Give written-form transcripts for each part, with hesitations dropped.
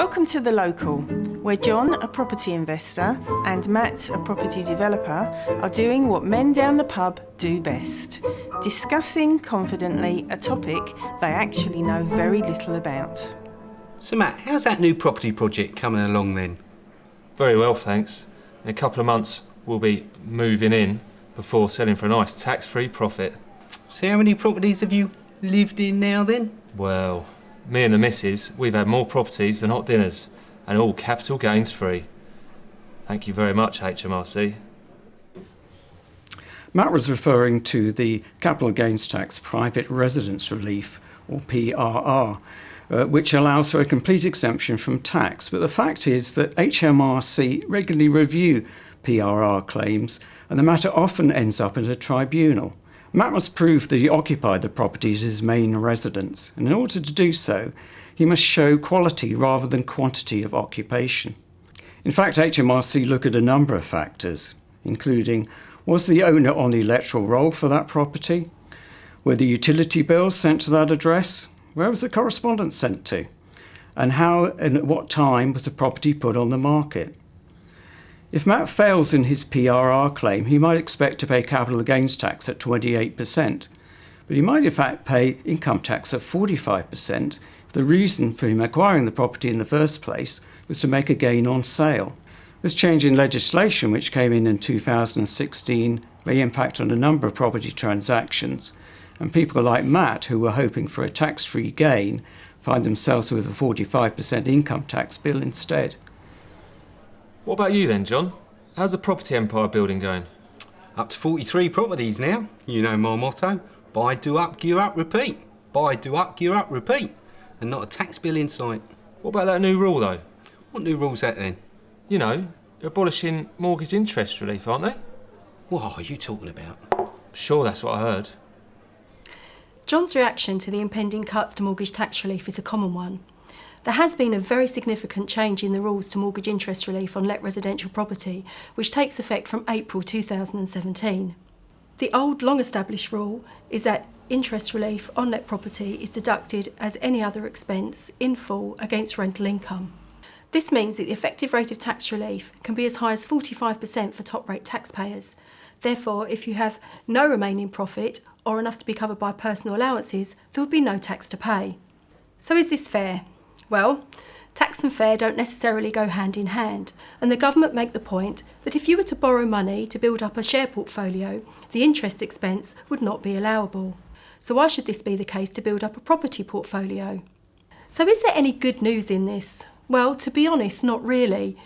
Welcome to The Local, where John, a property investor, and Matt, a property developer, are doing what men down the pub do best, discussing confidently a topic they actually know very little about. So Matt, how's that new property project coming along then? Very well, thanks. In a couple of months we'll be moving in before selling for a nice tax-free profit. So how many properties have you lived in now then? Well, me and the missus, we've had more properties than hot dinners, and all capital gains free. Thank you very much, HMRC. Matt was referring to the capital gains tax private residence relief, or PRR, which allows for a complete exemption from tax. But the fact is that HMRC regularly review PRR claims, and the matter often ends up in a tribunal. Matt must prove that he occupied the property as his main residence, and in order to do so, he must show quality rather than quantity of occupation. In fact, HMRC look at a number of factors, including: was the owner on the electoral roll for that property? Were the utility bills sent to that address? Where was the correspondence sent to? And how and at what time was the property put on the market? If Matt fails in his PRR claim, he might expect to pay capital gains tax at 28%, but he might in fact pay income tax at 45% if the reason for him acquiring the property in the first place was to make a gain on sale. This change in legislation, which came in 2016, may impact on a number of property transactions, and people like Matt, who were hoping for a tax-free gain, find themselves with a 45% income tax bill instead. What about you then, John? How's the property empire building going? Up to 43 properties now. You know my motto: buy, do up, gear up, repeat. Buy, do up, gear up, repeat. And not a tax bill in sight. What about that new rule, though? What new rule's that then? You know, they're abolishing mortgage interest relief, aren't they? What are you talking about? I'm sure that's what I heard. John's reaction to the impending cuts to mortgage tax relief is a common one. There has been a very significant change in the rules to mortgage interest relief on let residential property, which takes effect from April 2017. The old long-established rule is that interest relief on let property is deducted as any other expense in full against rental income. This means that the effective rate of tax relief can be as high as 45% for top-rate taxpayers. Therefore, if you have no remaining profit or enough to be covered by personal allowances, there would be no tax to pay. So is this fair? Well, tax and fair don't necessarily go hand in hand, and the government make the point that if you were to borrow money to build up a share portfolio, the interest expense would not be allowable. So why should this be the case to build up a property portfolio? So is there any good news in this? Well, to be honest, not really.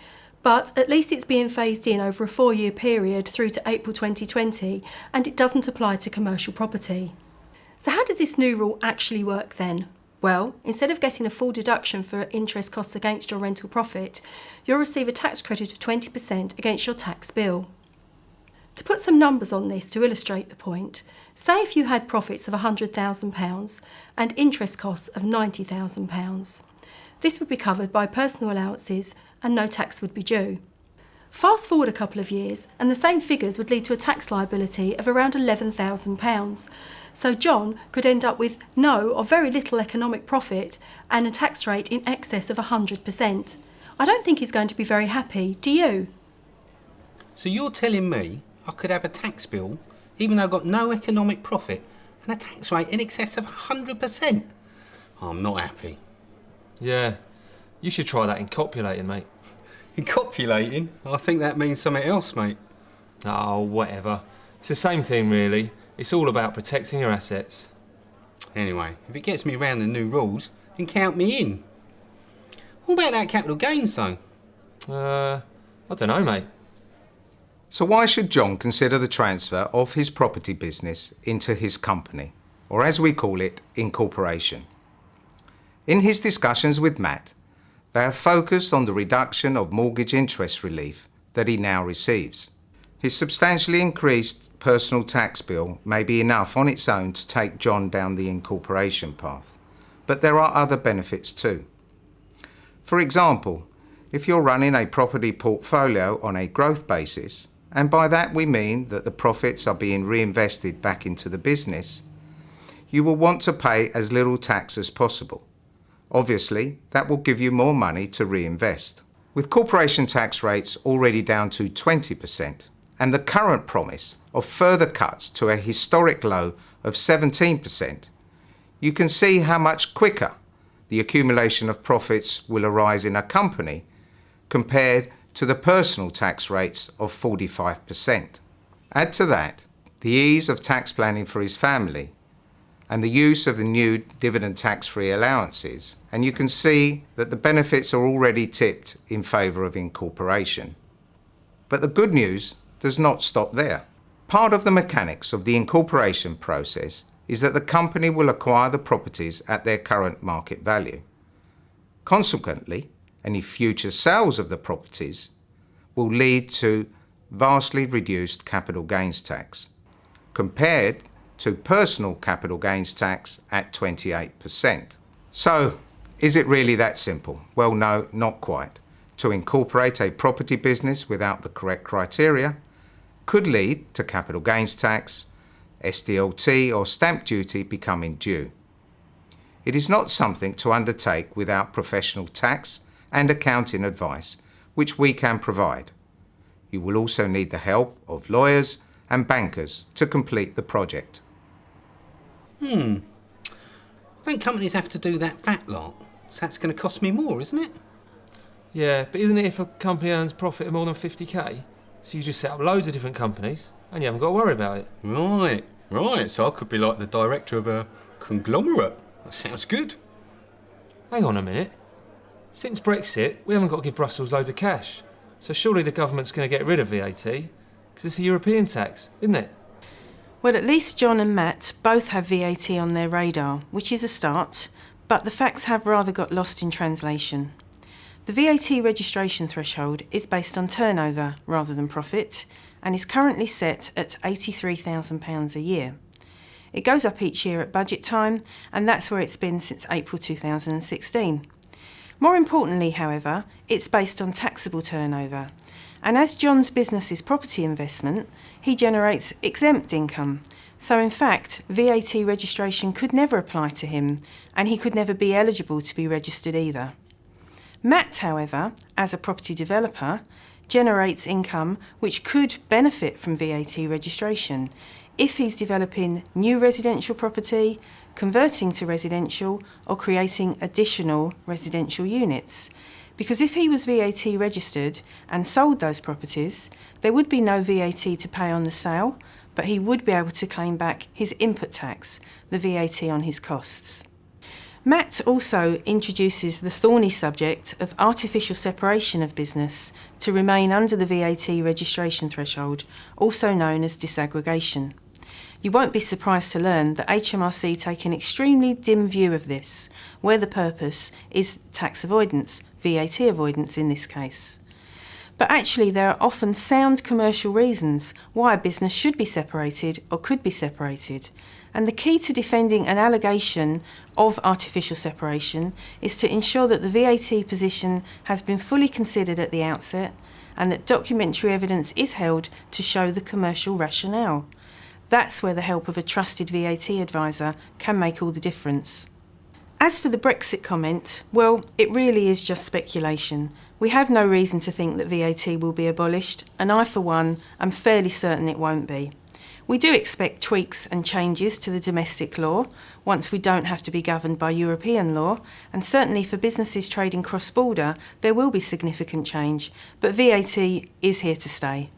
But at least it's being phased in over a 4-year period through to April 2020, and it doesn't apply to commercial property. So how does this new rule actually work then? Well, instead of getting a full deduction for interest costs against your rental profit, you'll receive a tax credit of 20% against your tax bill. To put some numbers on this to illustrate the point, say if you had profits of £100,000 and interest costs of £90,000. This would be covered by personal allowances and no tax would be due. Fast forward a couple of years and the same figures would lead to a tax liability of around £11,000. So John could end up with no or very little economic profit and a tax rate in excess of 100%. I don't think he's going to be very happy, do you? So you're telling me I could have a tax bill even though I've got no economic profit and a tax rate in excess of 100%? I'm not happy. Yeah, you should try that in copulating, mate. In copulating? I think that means something else, mate. Oh, whatever. It's the same thing, really. It's all about protecting your assets. Anyway, if it gets me round the new rules, then count me in. What about that capital gains, though? I don't know, mate. So why should John consider the transfer of his property business into his company, or as we call it, incorporation? In his discussions with Matt, they have focused on the reduction of mortgage interest relief that he now receives. His substantially increased personal tax bill may be enough on its own to take John down the incorporation path, but there are other benefits too. For example, if you're running a property portfolio on a growth basis, and by that we mean that the profits are being reinvested back into the business, you will want to pay as little tax as possible. Obviously, that will give you more money to reinvest. With corporation tax rates already down to 20% and the current promise of further cuts to a historic low of 17%, you can see how much quicker the accumulation of profits will arise in a company compared to the personal tax rates of 45%. Add to that the ease of tax planning for his family and the use of the new dividend tax-free allowances, and you can see that the benefits are already tipped in favour of incorporation. But the good news does not stop there. Part of the mechanics of the incorporation process is that the company will acquire the properties at their current market value. Consequently, any future sales of the properties will lead to vastly reduced capital gains tax, compared to personal capital gains tax at 28%. So, is it really that simple? Well, no, not quite. To incorporate a property business without the correct criteria could lead to capital gains tax, SDLT or stamp duty becoming due. It is not something to undertake without professional tax and accounting advice, which we can provide. You will also need the help of lawyers and bankers to complete the project. Don't companies have to do that VAT lot? So that's going to cost me more, isn't it? Yeah, but isn't it if a company earns profit of more than 50k? So you just set up loads of different companies and you haven't got to worry about it. Right. So I could be like the director of a conglomerate. That sounds good. Hang on a minute. Since Brexit, we haven't got to give Brussels loads of cash. So surely the government's going to get rid of VAT, because it's a European tax, isn't it? Well, at least John and Matt both have VAT on their radar, which is a start, but the facts have rather got lost in translation. The VAT registration threshold is based on turnover rather than profit, and is currently set at £83,000 a year. It goes up each year at budget time, and that's where it's been since April 2016. More importantly, however, it's based on taxable turnover, and as John's business is property investment, he generates exempt income. So in fact, VAT registration could never apply to him, and he could never be eligible to be registered either. Matt, however, as a property developer, generates income which could benefit from VAT registration if he's developing new residential property, converting to residential, or creating additional residential units. Because if he was VAT registered and sold those properties, there would be no VAT to pay on the sale, but he would be able to claim back his input tax, the VAT on his costs. Matt also introduces the thorny subject of artificial separation of business to remain under the VAT registration threshold, also known as disaggregation. You won't be surprised to learn that HMRC take an extremely dim view of this, where the purpose is tax avoidance, VAT avoidance in this case. But actually there are often sound commercial reasons why a business should be separated or could be separated. And the key to defending an allegation of artificial separation is to ensure that the VAT position has been fully considered at the outset and that documentary evidence is held to show the commercial rationale. That's where the help of a trusted VAT advisor can make all the difference. As for the Brexit comment, well, it really is just speculation. We have no reason to think that VAT will be abolished, and I, for one, am fairly certain it won't be. We do expect tweaks and changes to the domestic law once we don't have to be governed by European law, and certainly for businesses trading cross-border there will be significant change, but VAT is here to stay.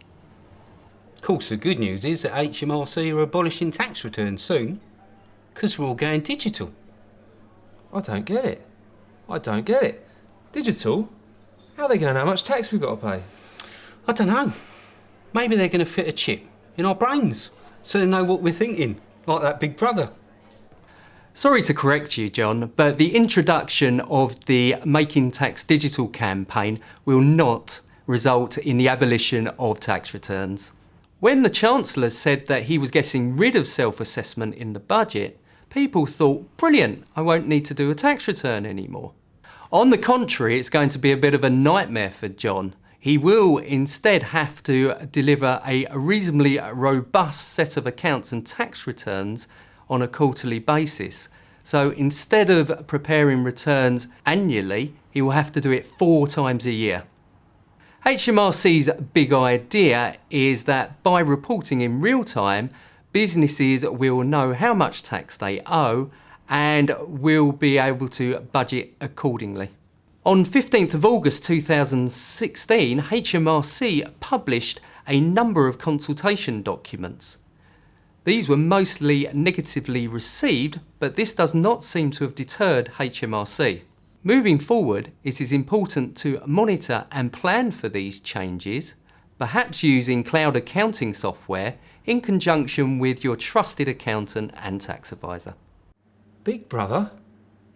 Of course, the good news is that HMRC are abolishing tax returns soon, because we're all going digital. I don't get it. Digital? How are they going to know how much tax we've got to pay? I don't know. Maybe they're going to fit a chip in our brains so they know what we're thinking, like that Big Brother. Sorry to correct you, John, but the introduction of the Making Tax Digital campaign will not result in the abolition of tax returns. When the Chancellor said that he was getting rid of self-assessment in the budget, people thought, brilliant, I won't need to do a tax return anymore. On the contrary, it's going to be a bit of a nightmare for John. He will instead have to deliver a reasonably robust set of accounts and tax returns on a quarterly basis. So instead of preparing returns annually, he will have to do it 4 times a year. HMRC's big idea is that by reporting in real time, businesses will know how much tax they owe and will be able to budget accordingly. On 15th of August 2016, HMRC published a number of consultation documents. These were mostly negatively received, but this does not seem to have deterred HMRC. Moving forward, it is important to monitor and plan for these changes, perhaps using cloud accounting software in conjunction with your trusted accountant and tax advisor. Big Brother?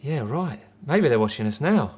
Yeah, right. Maybe they're watching us now.